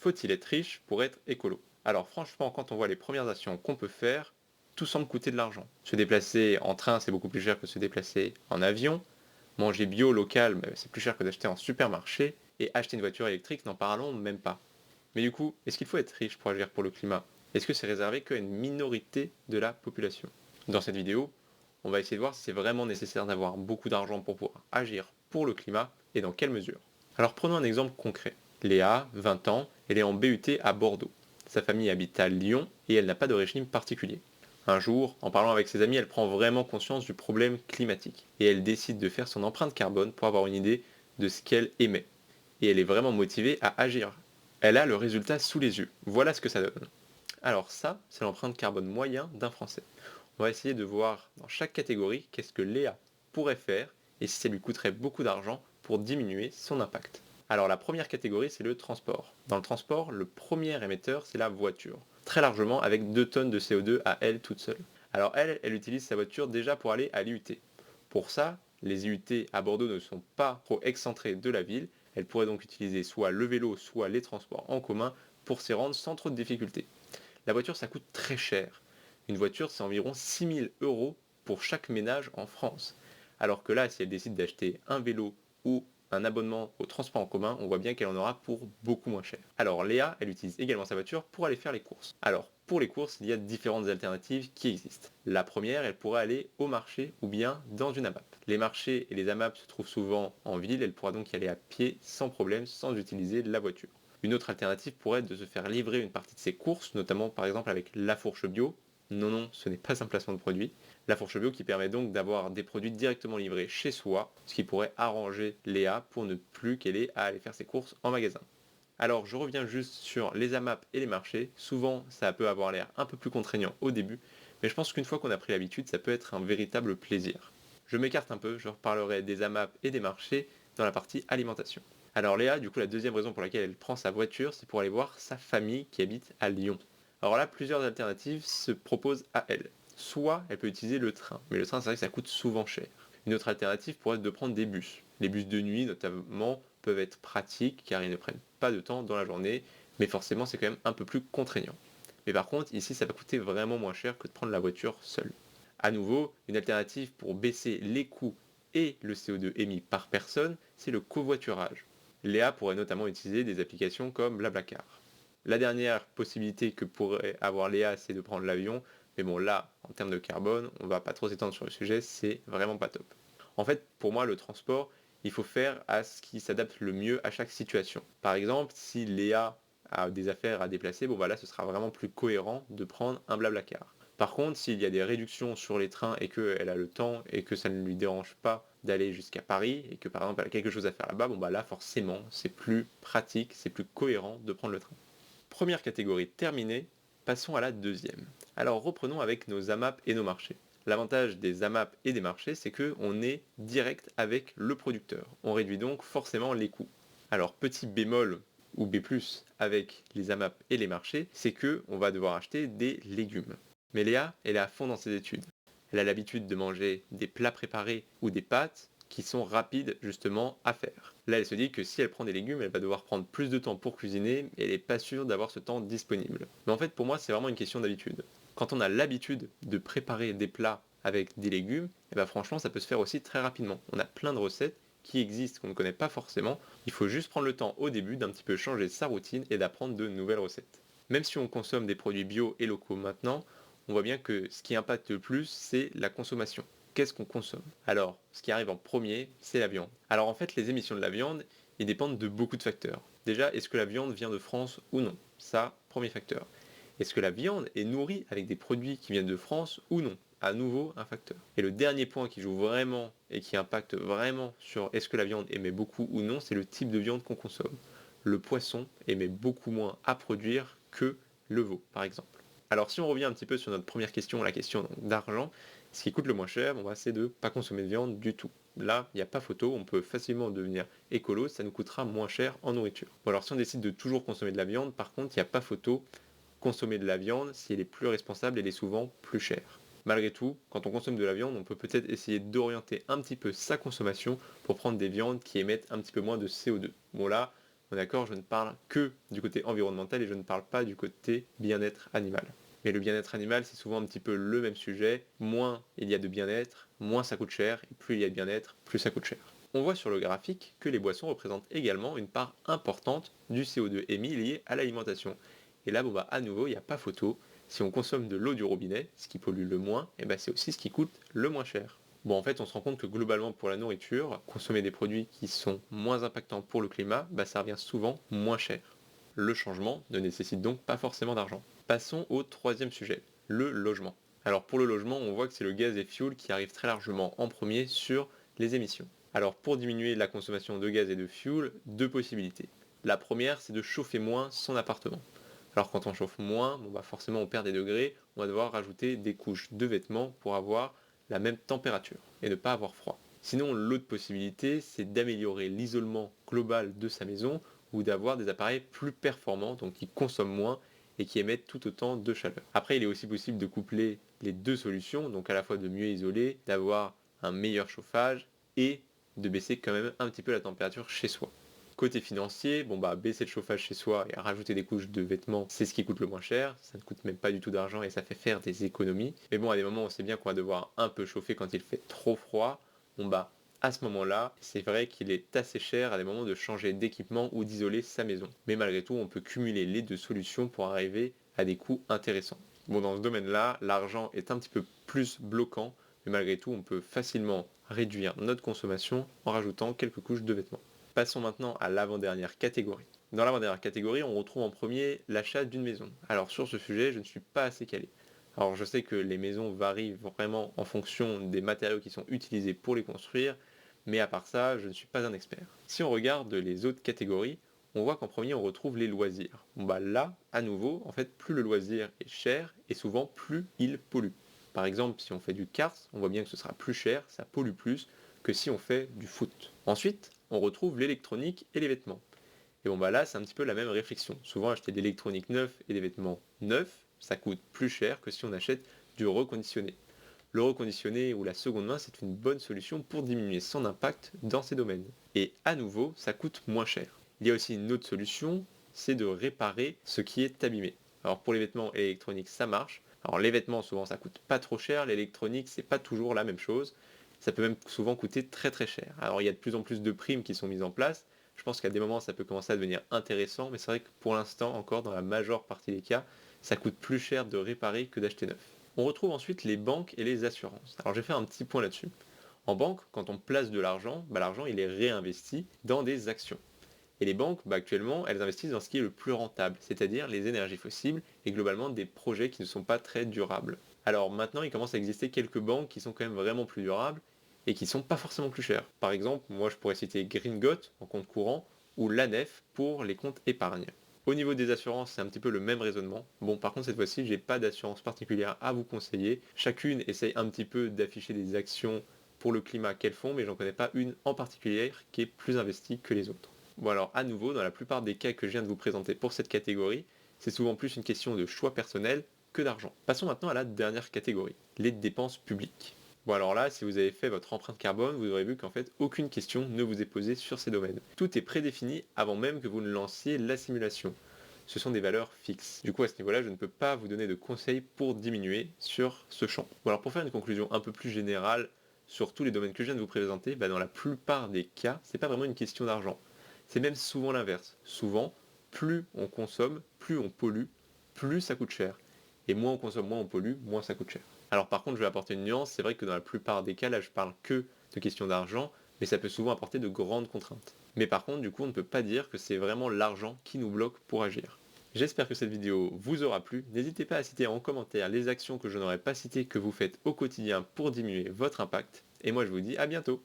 Faut-il être riche pour être écolo? Alors franchement, quand on voit les premières actions qu'on peut faire, tout semble coûter de l'argent. Se déplacer en train, c'est beaucoup plus cher que se déplacer en avion. Manger bio, local, c'est plus cher que d'acheter en supermarché. Et acheter une voiture électrique, n'en parlons même pas. Mais du coup, est-ce qu'il faut être riche pour agir pour le climat? Est-ce que c'est réservé qu'à une minorité de la population? Dans cette vidéo, on va essayer de voir si c'est vraiment nécessaire d'avoir beaucoup d'argent pour pouvoir agir pour le climat et dans quelle mesure. Alors prenons un exemple concret. Léa, 20 ans, elle est en BUT à Bordeaux. Sa famille habite à Lyon et elle n'a pas de régime particulier. Un jour, en parlant avec ses amis, elle prend vraiment conscience du problème climatique et elle décide de faire son empreinte carbone pour avoir une idée de ce qu'elle émet. Et elle est vraiment motivée à agir. Elle a le résultat sous les yeux. Voilà ce que ça donne. Alors ça, c'est l'empreinte carbone moyen d'un Français. On va essayer de voir dans chaque catégorie qu'est-ce que Léa pourrait faire et si ça lui coûterait beaucoup d'argent pour diminuer son impact. Alors la première catégorie, c'est le transport. Dans le transport, le premier émetteur, c'est la voiture. Très largement avec 2 tonnes de CO2 à elle toute seule. Alors elle utilise sa voiture déjà pour aller à l'IUT. Pour ça, les IUT à Bordeaux ne sont pas trop excentrés de la ville. Elle pourrait donc utiliser soit le vélo, soit les transports en commun pour s'y rendre sans trop de difficultés. La voiture, ça coûte très cher. Une voiture, c'est environ 6 000 € pour chaque ménage en France. Alors que là, si elle décide d'acheter un vélo ou un abonnement au transport en commun, on voit bien qu'elle en aura pour beaucoup moins cher. Alors Léa, elle utilise également sa voiture pour aller faire les courses. Alors pour les courses, il y a différentes alternatives qui existent. La première, elle pourrait aller au marché ou bien dans une AMAP. Les marchés et les AMAP se trouvent souvent en ville, elle pourra donc y aller à pied sans problème, sans utiliser la voiture. Une autre alternative pourrait être de se faire livrer une partie de ses courses, notamment par exemple avec La Fourche Bio. Non, non, ce n'est pas un placement de produit. La Fourche Bio qui permet donc d'avoir des produits directement livrés chez soi, ce qui pourrait arranger Léa pour ne plus qu'elle ait à aller faire ses courses en magasin. Alors je reviens juste sur les AMAP et les marchés. Souvent ça peut avoir l'air un peu plus contraignant au début, mais je pense qu'une fois qu'on a pris l'habitude, ça peut être un véritable plaisir. Je m'écarte un peu, je reparlerai des AMAP et des marchés dans la partie alimentation. Alors Léa, du coup la deuxième raison pour laquelle elle prend sa voiture, c'est pour aller voir sa famille qui habite à Lyon. Alors là, plusieurs alternatives se proposent à elle. Soit elle peut utiliser le train, mais le train c'est vrai que ça coûte souvent cher. Une autre alternative pourrait être de prendre des bus. Les bus de nuit notamment peuvent être pratiques car ils ne prennent pas de temps dans la journée, mais forcément c'est quand même un peu plus contraignant. Mais par contre, ici ça va coûter vraiment moins cher que de prendre la voiture seule. À nouveau, une alternative pour baisser les coûts et le CO2 émis par personne, c'est le covoiturage. Léa pourrait notamment utiliser des applications comme Blablacar. La dernière possibilité que pourrait avoir Léa, c'est de prendre l'avion, mais bon là, en termes de carbone, on va pas trop s'étendre sur le sujet, c'est vraiment pas top. En fait, pour moi, le transport, il faut faire à ce qui s'adapte le mieux à chaque situation. Par exemple, si Léa a des affaires à déplacer, bon bah là, ce sera vraiment plus cohérent de prendre un Blablacar. Par contre, s'il y a des réductions sur les trains et qu'elle a le temps et que ça ne lui dérange pas d'aller jusqu'à Paris et que par exemple elle a quelque chose à faire là-bas, bon bah là forcément c'est plus pratique, c'est plus cohérent de prendre le train. Première catégorie terminée, passons à la deuxième. Alors reprenons avec nos AMAP et nos marchés. L'avantage des AMAP et des marchés, c'est qu'on est direct avec le producteur. On réduit donc forcément les coûts. Alors petit bémol ou B+, avec les AMAP et les marchés, c'est que on va devoir acheter des légumes. Mais Léa, elle est à fond dans ses études. Elle a l'habitude de manger des plats préparés ou des pâtes qui sont rapides justement à faire. Là, elle se dit que si elle prend des légumes, elle va devoir prendre plus de temps pour cuisiner et elle n'est pas sûre d'avoir ce temps disponible. Mais en fait, pour moi, c'est vraiment une question d'habitude. Quand on a l'habitude de préparer des plats avec des légumes, et ben franchement, ça peut se faire aussi très rapidement. On a plein de recettes qui existent qu'on ne connaît pas forcément. Il faut juste prendre le temps au début d'un petit peu changer sa routine et d'apprendre de nouvelles recettes. Même si on consomme des produits bio et locaux maintenant, on voit bien que ce qui impacte le plus, c'est la consommation. Qu'est-ce qu'on consomme? Alors, ce qui arrive en premier, c'est la viande. Alors en fait, les émissions de la viande, ils dépendent de beaucoup de facteurs. Déjà, est-ce que la viande vient de France ou non? Ça, premier facteur. Est-ce que la viande est nourrie avec des produits qui viennent de France ou non? À nouveau, un facteur. Et le dernier point qui joue vraiment et qui impacte vraiment sur est-ce que la viande émet beaucoup ou non, c'est le type de viande qu'on consomme. Le poisson émet beaucoup moins à produire que le veau, par exemple. Alors si on revient un petit peu sur notre première question, la question d'argent, ce qui coûte le moins cher, c'est de ne pas consommer de viande du tout. Là, il n'y a pas photo, on peut facilement devenir écolo, ça nous coûtera moins cher en nourriture. Bon alors si on décide de toujours consommer de la viande, par contre, il n'y a pas photo, consommer de la viande, si elle est plus responsable, elle est souvent plus chère. Malgré tout, quand on consomme de la viande, on peut peut-être essayer d'orienter un petit peu sa consommation pour prendre des viandes qui émettent un petit peu moins de CO2. Bon là, On est d'accord, je ne parle que du côté environnemental et je ne parle pas du côté bien-être animal. Mais le bien-être animal, c'est souvent un petit peu le même sujet. Moins il y a de bien-être, moins ça coûte cher, et plus il y a de bien-être, plus ça coûte cher. On voit sur le graphique que les boissons représentent également une part importante du CO2 émis lié à l'alimentation. Et là, à nouveau, il n'y a pas photo. Si on consomme de l'eau du robinet, ce qui pollue le moins, c'est aussi ce qui coûte le moins cher. Bon, en fait, on se rend compte que globalement, pour la nourriture, consommer des produits qui sont moins impactants pour le climat, ça revient souvent moins cher. Le changement ne nécessite donc pas forcément d'argent. Passons au troisième sujet, le logement. Alors pour le logement, on voit que c'est le gaz et fuel qui arrive très largement en premier sur les émissions. Alors pour diminuer la consommation de gaz et de fuel, deux possibilités. La première, c'est de chauffer moins son appartement. Alors quand on chauffe moins, forcément on perd des degrés, on va devoir rajouter des couches de vêtements pour avoir la même température et ne pas avoir froid. Sinon, l'autre possibilité, c'est d'améliorer l'isolement global de sa maison ou d'avoir des appareils plus performants, donc qui consomment moins et qui émettent tout autant de chaleur. Après, il est aussi possible de coupler les deux solutions, donc à la fois de mieux isoler, d'avoir un meilleur chauffage et de baisser quand même un petit peu la température chez soi. Côté financier, baisser le chauffage chez soi et rajouter des couches de vêtements, c'est ce qui coûte le moins cher, ça ne coûte même pas du tout d'argent et ça fait faire des économies. Mais à des moments on sait bien qu'on va devoir un peu chauffer quand il fait trop froid, à ce moment-là, c'est vrai qu'il est assez cher à des moments de changer d'équipement ou d'isoler sa maison. Mais malgré tout, on peut cumuler les deux solutions pour arriver à des coûts intéressants. Dans ce domaine-là, l'argent est un petit peu plus bloquant, mais malgré tout, on peut facilement réduire notre consommation en rajoutant quelques couches de vêtements. Passons maintenant à l'avant-dernière catégorie. Dans l'avant-dernière catégorie, on retrouve en premier l'achat d'une maison. Alors sur ce sujet, je ne suis pas assez calé. Alors je sais que les maisons varient vraiment en fonction des matériaux qui sont utilisés pour les construire, mais à part ça, je ne suis pas un expert. Si on regarde les autres catégories, on voit qu'en premier on retrouve les loisirs. Là, à nouveau, en fait, plus le loisir est cher, et souvent plus il pollue. Par exemple, si on fait du kart, on voit bien que ce sera plus cher, ça pollue plus que si on fait du foot. Ensuite, on retrouve l'électronique et les vêtements. Et là, c'est un petit peu la même réflexion. Souvent, acheter de l'électronique neuf et des vêtements neufs, ça coûte plus cher que si on achète du reconditionné. Le reconditionné ou la seconde main, c'est une bonne solution pour diminuer son impact dans ces domaines. Et à nouveau, ça coûte moins cher. Il y a aussi une autre solution, c'est de réparer ce qui est abîmé. Alors pour les vêtements et l'électronique, ça marche. Alors les vêtements, souvent, ça coûte pas trop cher. L'électronique, c'est pas toujours la même chose. Ça peut même souvent coûter très très cher. Alors il y a de plus en plus de primes qui sont mises en place. Je pense qu'à des moments, ça peut commencer à devenir intéressant, mais c'est vrai que pour l'instant, encore dans la majeure partie des cas, ça coûte plus cher de réparer que d'acheter neuf. On retrouve ensuite les banques et les assurances. Alors je vais faire un petit point là-dessus. En banque, quand on place de l'argent, l'argent il est réinvesti dans des actions. Et les banques, actuellement, elles investissent dans ce qui est le plus rentable, c'est-à-dire les énergies fossiles et globalement des projets qui ne sont pas très durables. Alors maintenant, il commence à exister quelques banques qui sont quand même vraiment plus durables et qui ne sont pas forcément plus chères. Par exemple, moi je pourrais citer Gringot en compte courant ou l'ANEF pour les comptes épargne. Au niveau des assurances, c'est un petit peu le même raisonnement. Par contre, cette fois-ci, j'ai pas d'assurance particulière à vous conseiller. Chacune essaye un petit peu d'afficher des actions pour le climat qu'elles font, mais j'en connais pas une en particulier qui est plus investie que les autres. Alors, à nouveau, dans la plupart des cas que je viens de vous présenter pour cette catégorie, c'est souvent plus une question de choix personnel que d'argent. Passons maintenant à la dernière catégorie, les dépenses publiques. Alors là, si vous avez fait votre empreinte carbone, vous aurez vu qu'en fait, aucune question ne vous est posée sur ces domaines. Tout est prédéfini avant même que vous ne lanciez la simulation. Ce sont des valeurs fixes. Du coup, à ce niveau-là, je ne peux pas vous donner de conseils pour diminuer sur ce champ. Alors pour faire une conclusion un peu plus générale sur tous les domaines que je viens de vous présenter, dans la plupart des cas, c'est pas vraiment une question d'argent. C'est même souvent l'inverse. Souvent, plus on consomme, plus on pollue, plus ça coûte cher. Et moins on consomme, moins on pollue, moins ça coûte cher. Alors par contre, je vais apporter une nuance, c'est vrai que dans la plupart des cas, là je parle que de questions d'argent, mais ça peut souvent apporter de grandes contraintes. Mais par contre, du coup, on ne peut pas dire que c'est vraiment l'argent qui nous bloque pour agir. J'espère que cette vidéo vous aura plu. N'hésitez pas à citer en commentaire les actions que je n'aurais pas citées que vous faites au quotidien pour diminuer votre impact. Et moi je vous dis à bientôt.